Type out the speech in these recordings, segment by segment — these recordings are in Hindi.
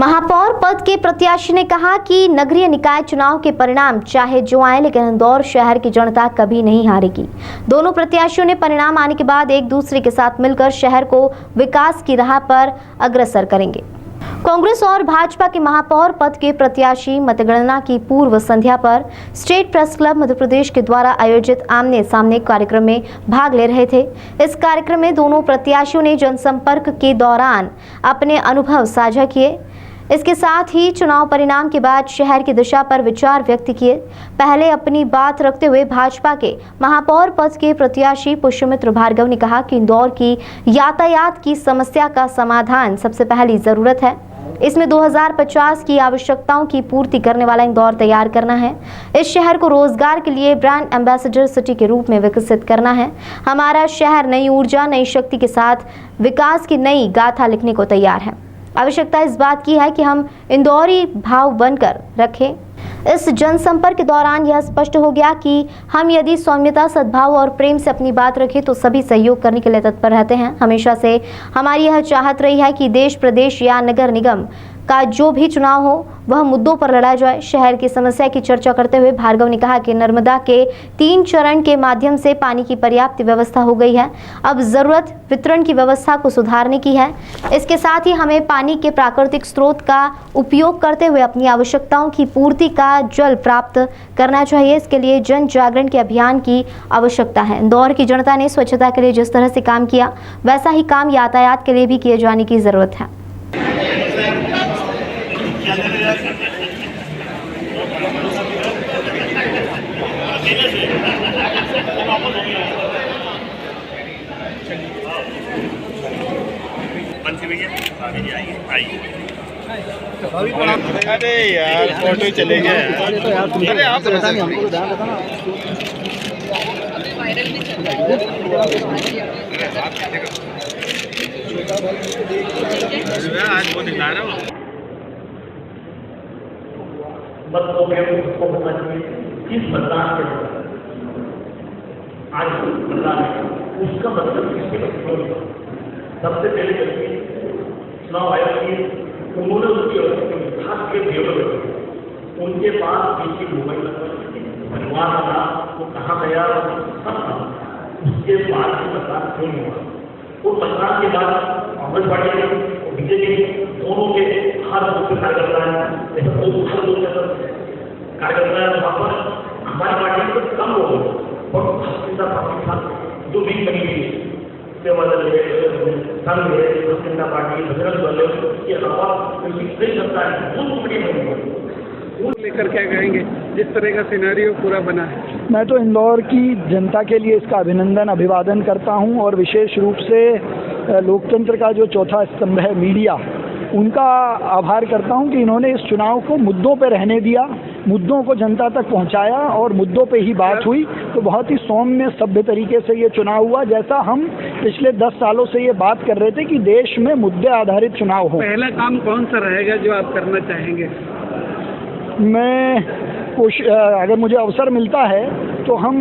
महापौर पद के प्रत्याशी ने कहा कि नगरीय निकाय चुनाव के परिणाम चाहे जो आए, लेकिन इंदौर शहर की जनता कभी नहीं हारेगी। दोनों प्रत्याशियों ने परिणाम आने के बाद एक दूसरे के साथ मिलकर शहर को विकास की राह पर अग्रसर करेंगे। कांग्रेस और भाजपा के महापौर पद के प्रत्याशी मतगणना की पूर्व संध्या पर state press club Madhya Pradesh के द्वारा आयोजित आमने सामने कार्यक्रम में भाग ले रहे थे। इस कार्यक्रम में दोनों प्रत्याशियों ने जनसंपर्क के दौरान अपने अनुभव साझा किए। इसके साथ ही चुनाव परिणाम के बाद शहर की दिशा पर विचार व्यक्त किए। पहले अपनी बात रखते हुए भाजपा के महापौर पद के प्रत्याशी पुष्यमित्र भार्गव ने कहा कि इंदौर की यातायात की समस्या का समाधान सबसे पहली जरूरत है। इसमें 2050 की आवश्यकताओं की पूर्ति करने वाला इंदौर तैयार करना है। इस शहर को रोजगार के लिए ब्रांड एम्बेसडर सिटी के रूप में विकसित करना है। हमारा शहर नई ऊर्जा, नई शक्ति के साथ विकास की नई गाथा लिखने को तैयार है। आवश्यकता इस बात की है कि हम इंदौरी भाव बनकर रखें। इस जनसंपर्क के दौरान यह स्पष्ट हो गया कि हम यदि सौम्यता, सद्भाव और प्रेम से अपनी बात रखें तो सभी सहयोग करने के लिए तत्पर रहते हैं। हमेशा से हमारी यह चाहत रही है कि देश, प्रदेश या नगर निगम का जो भी चुनाव हो वह मुद्दों पर लड़ा जाए। शहर की समस्या की चर्चा करते हुए भार्गव ने कहा कि नर्मदा के 3 चरण के माध्यम से पानी की पर्याप्त व्यवस्था हो गई है। अब जरूरत वितरण की व्यवस्था को सुधारने की है। इसके साथ ही हमें पानी के प्राकृतिक स्रोत का उपयोग करते हुए अपनी आवश्यकताओं की पूर्ति का जल प्राप्त करना चाहिए। इसके लिए जन जागरण के अभियान की आवश्यकता है। इंदौर की जनता ने स्वच्छता के लिए जिस तरह से काम किया, वैसा ही काम यातायात के लिए भी किए जाने की जरूरत है। अरे यार फोटो चले गए। अरे आप आज वो दिखा रहा हूँ। मतों में उसको पता चाहिए किस मतदान के आज मतदान है, उसका मतलब किसके बच्चों में। सबसे पहले व्यक्ति चुनाव आयोग की उन्होंने उसकी विभाग के ब्यूरो उनके पास किसी मोबाइल नंबर, परिवार का नाम, वो कहाँ गया, सब उसके बाद मतदान क्यों नहीं हुआ। वो मतदान के बाद कांग्रेस पार्टी और बीजेपी दोनों के हर दूसरे कार्यकर्ता है, हर दूसरे कार्यकर्ता है। वहाँ पर हमारी पार्टी में कम लोग और जनता पार्टी जो भी बनी हुई है, संघ है, जनता पार्टी, बजरंग दल है, उसके अलावा कई संस्था है, बहुत बड़ी बनी हुई है। लेकर क्या कहेंगे जिस तरह का सिनेरियो पूरा बना है? मैं तो इंदौर की जनता के लिए इसका अभिनंदन, अभिवादन करता हूं और विशेष रूप से लोकतंत्र का जो चौथा स्तंभ है मीडिया, उनका आभार करता हूं कि इन्होंने इस चुनाव को मुद्दों पे रहने दिया, मुद्दों को जनता तक पहुंचाया और मुद्दों पे ही बात हुई। तो बहुत ही सौम्य, सभ्य तरीके से ये चुनाव हुआ, जैसा हम पिछले 10 सालों से ये बात कर रहे थे कि देश में मुद्दे आधारित चुनाव हो। पहला काम कौन सा रहेगा जो आप करना चाहेंगे? मैं अगर मुझे अवसर मिलता है तो हम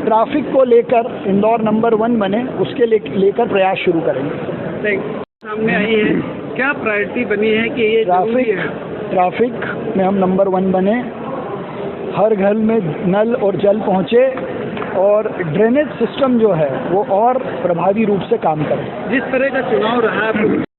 ट्रैफिक को लेकर इंदौर नंबर 1 बने, उसके लेकर प्रयास शुरू करेंगे। सामने आई है, क्या प्रायोरिटी बनी है कि ये ट्रैफिक में हम नंबर 1 बने, हर घर में नल और जल पहुँचे और ड्रेनेज सिस्टम जो है वो और प्रभावी रूप से काम करे। जिस तरह का चुनाव रहा